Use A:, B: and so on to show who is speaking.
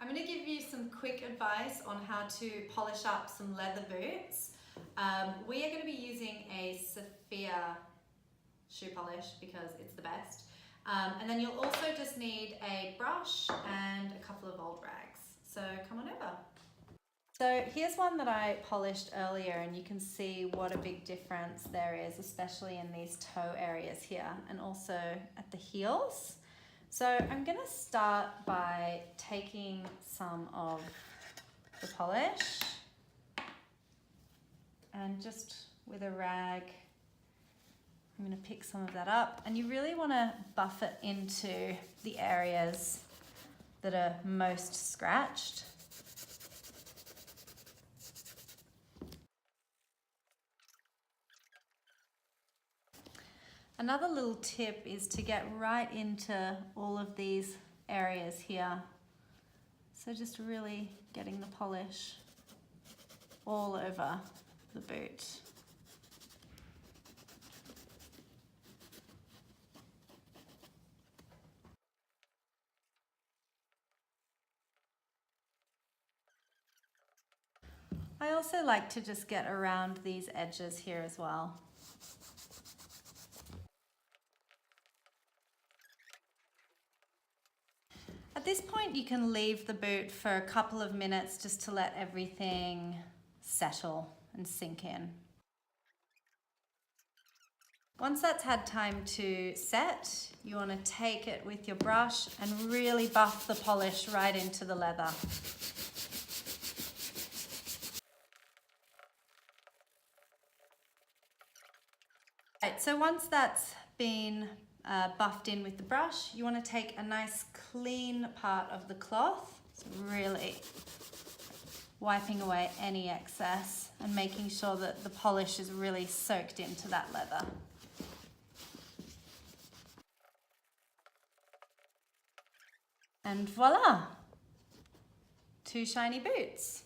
A: I'm going to give you some quick advice on how to polish up some leather boots. We are going to be using a Saphir shoe polish because it's the best. And then you'll also just need a brush and a couple of old rags. So come on over. So here's one that I polished earlier, and you can see what a big difference there is, especially in these toe areas here and also at the heels. So I'm going to start by taking some of the polish and just with a rag, I'm going to pick some of that up, and you really want to buff it into the areas that are most scratched. Another little tip is to get right into all of these areas here. So just really getting the polish all over the boot. I also like to just get around these edges here as well. At this point, you can leave the boot for a couple of minutes just to let everything settle and sink in. Once that's had time to set, you want to take it with your brush and really buff the polish right into the leather. Right, so once that's been buffed in with the brush, you want to take a nice clean part of the cloth, so really wiping away any excess and making sure that the polish is really soaked into that leather. And voila, 2 shiny boots.